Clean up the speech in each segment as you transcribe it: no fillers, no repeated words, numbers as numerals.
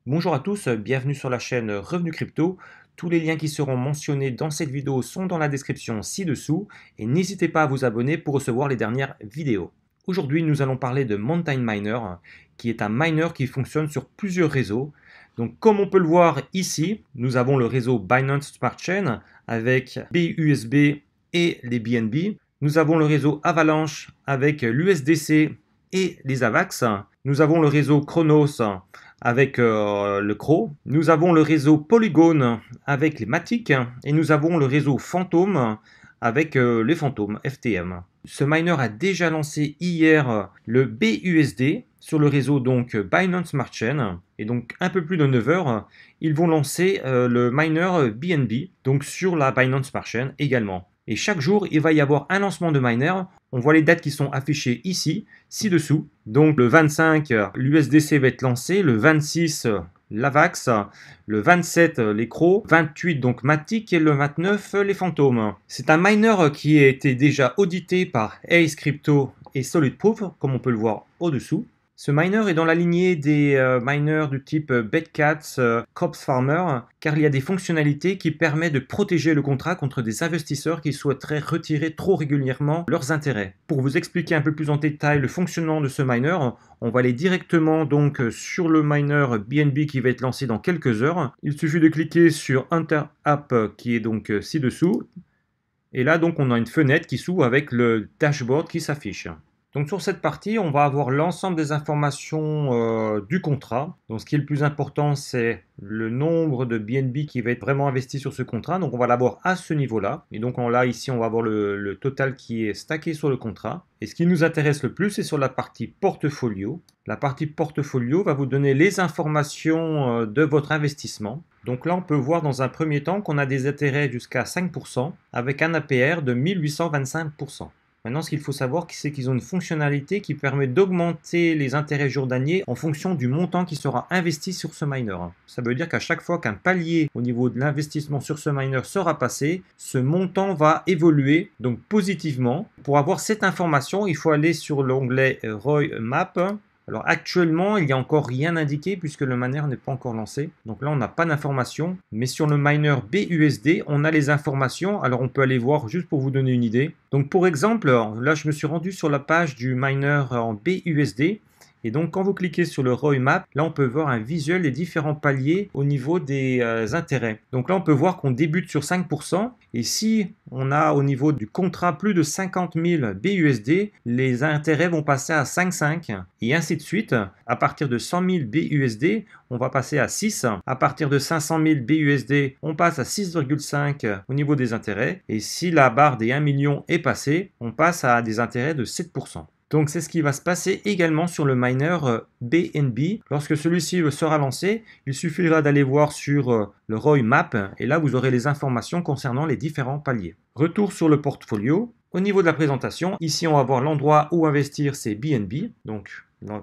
Bonjour à tous, bienvenue sur la chaîne Revenu Crypto. Tous les liens qui seront mentionnés dans cette vidéo sont dans la description ci-dessous et n'hésitez pas à vous abonner pour recevoir les dernières vidéos. Aujourd'hui, nous allons parler de Mountain Miner, qui est un miner qui fonctionne sur plusieurs réseaux. Donc, comme on peut le voir ici, nous avons le réseau Binance Smart Chain avec BUSB et les BNB. Nous avons le réseau Avalanche avec l'USDC et les AVAX. Nous avons le réseau Chronos avec le CRO. Nous avons le réseau Polygon avec les Matic. Et nous avons le réseau Phantom avec les Fantômes, FTM. Ce miner a déjà lancé hier le BUSD sur le réseau donc Binance Smart Chain. Et donc un peu plus de 9 heures, ils vont lancer le miner BNB donc sur la Binance Smart Chain également. Et chaque jour, il va y avoir un lancement de miner. On voit les dates qui sont affichées ici, ci-dessous. Donc le 25, l'USDC va être lancé. Le 26, l'AVAX. Le 27, les CRO. 28, donc Matic. Et le 29, les Fantômes. C'est un miner qui a été déjà audité par Ace Crypto et Solid Proof, comme on peut le voir au-dessous. Ce miner est dans la lignée des miners du type Betcats, Corpse Farmer, car il y a des fonctionnalités qui permettent de protéger le contrat contre des investisseurs qui souhaiteraient retirer trop régulièrement leurs intérêts. Pour vous expliquer un peu plus en détail le fonctionnement de ce miner, on va aller directement donc sur le miner BNB qui va être lancé dans quelques heures. Il suffit de cliquer sur Enter App qui est donc ci-dessous. Et là donc on a une fenêtre qui s'ouvre avec le dashboard qui s'affiche. Donc sur cette partie, on va avoir l'ensemble des informations du contrat. Donc ce qui est le plus important, c'est le nombre de BNB qui va être vraiment investi sur ce contrat. Donc on va l'avoir à ce niveau-là. Et donc là, ici, on va avoir le total qui est stacké sur le contrat. Et ce qui nous intéresse le plus, c'est sur la partie portfolio. La partie portfolio va vous donner les informations de votre investissement. Donc là, on peut voir dans un premier temps qu'on a des intérêts jusqu'à 5% avec un APR de 1825%. Maintenant, ce qu'il faut savoir, c'est qu'ils ont une fonctionnalité qui permet d'augmenter les intérêts journaliers en fonction du montant qui sera investi sur ce miner. Ça veut dire qu'à chaque fois qu'un palier au niveau de l'investissement sur ce miner sera passé, ce montant va évoluer donc positivement. Pour avoir cette information, il faut aller sur l'onglet ROI Map. Alors actuellement, il n'y a encore rien indiqué puisque le miner n'est pas encore lancé. Donc là, on n'a pas d'informations. Mais sur le miner BUSD, on a les informations. Alors on peut aller voir juste pour vous donner une idée. Donc pour exemple, là, je me suis rendu sur la page du miner en BUSD. Et donc, quand vous cliquez sur le ROI Map, là, on peut voir un visuel des différents paliers au niveau des intérêts. Donc là, on peut voir qu'on débute sur 5%. Et si on a au niveau du contrat plus de 50 000 BUSD, les intérêts vont passer à 5,5 et ainsi de suite. À partir de 100 000 BUSD, on va passer à 6. À partir de 500 000 BUSD, on passe à 6,5 au niveau des intérêts. Et si la barre des 1 million est passée, on passe à des intérêts de 7%. Donc c'est ce qui va se passer également sur le miner BNB. Lorsque celui-ci sera lancé, il suffira d'aller voir sur le ROI Map et là vous aurez les informations concernant les différents paliers. Retour sur le portfolio. Au niveau de la présentation, ici on va voir l'endroit où investir ces BNB. Donc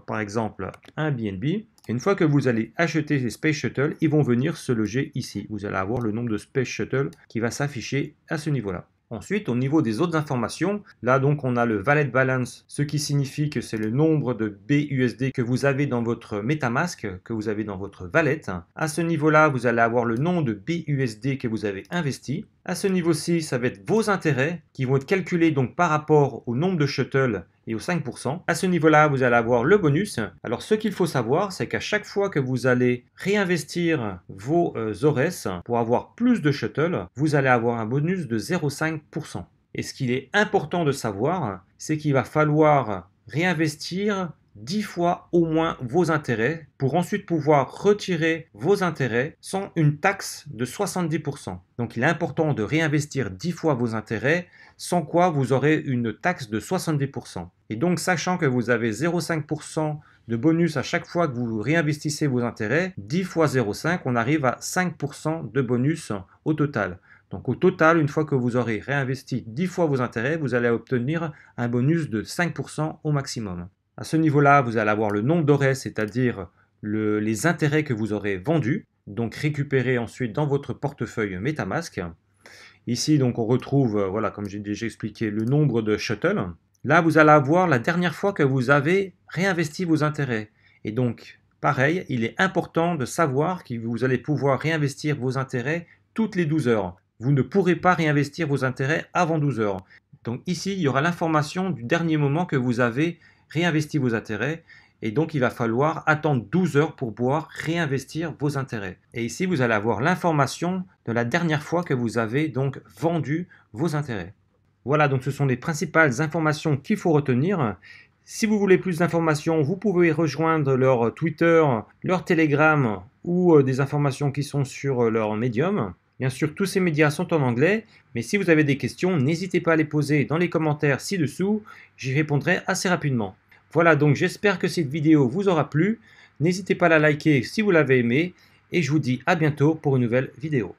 par exemple un BNB. Et une fois que vous allez acheter ces Space Shuttle, ils vont venir se loger ici. Vous allez avoir le nombre de Space Shuttle qui va s'afficher à ce niveau-là. Ensuite, au niveau des autres informations, là donc on a le Wallet Balance, ce qui signifie que c'est le nombre de BUSD que vous avez dans votre MetaMask, que vous avez dans votre wallet. À ce niveau-là, vous allez avoir le nombre de BUSD que vous avez investi. À ce niveau-ci, ça va être vos intérêts qui vont être calculés donc par rapport au nombre de shuttles et aux 5%. À ce niveau-là, vous allez avoir le bonus. Alors, ce qu'il faut savoir, c'est qu'à chaque fois que vous allez réinvestir vos ORES pour avoir plus de shuttles, vous allez avoir un bonus de 0,5%. Et ce qu'il est important de savoir, c'est qu'il va falloir réinvestir 10 fois au moins vos intérêts pour ensuite pouvoir retirer vos intérêts sans une taxe de 70%. Donc il est important de réinvestir 10 fois vos intérêts, sans quoi vous aurez une taxe de 70%. Et donc sachant que vous avez 0,5% de bonus à chaque fois que vous réinvestissez vos intérêts, 10 fois 0,5, on arrive à 5% de bonus au total. Donc au total, une fois que vous aurez réinvesti 10 fois vos intérêts, vous allez obtenir un bonus de 5% au maximum. À ce niveau-là, vous allez avoir le nombre d'ORES, c'est-à-dire les intérêts que vous aurez vendus, donc récupérés ensuite dans votre portefeuille MetaMask. Ici, donc, on retrouve, voilà, comme j'ai déjà expliqué, le nombre de shuttles. Là, vous allez avoir la dernière fois que vous avez réinvesti vos intérêts. Et donc, Pareil, il est important de savoir que vous allez pouvoir réinvestir vos intérêts toutes les 12 heures. Vous ne pourrez pas réinvestir vos intérêts avant 12 heures. Donc ici, il y aura l'information du dernier moment que vous avez réinvesti vos intérêts. Et donc, il va falloir attendre 12 heures pour pouvoir réinvestir vos intérêts. Et ici, vous allez avoir l'information de la dernière fois que vous avez donc vendu vos intérêts. Voilà, donc ce sont les principales informations qu'il faut retenir. Si vous voulez plus d'informations, vous pouvez rejoindre leur Twitter, leur Telegram ou des informations qui sont sur leur Medium. Bien sûr, tous ces médias sont en anglais, mais si vous avez des questions, n'hésitez pas à les poser dans les commentaires ci-dessous, j'y répondrai assez rapidement. Voilà, donc j'espère que cette vidéo vous aura plu. N'hésitez pas à la liker si vous l'avez aimé et je vous dis à bientôt pour une nouvelle vidéo.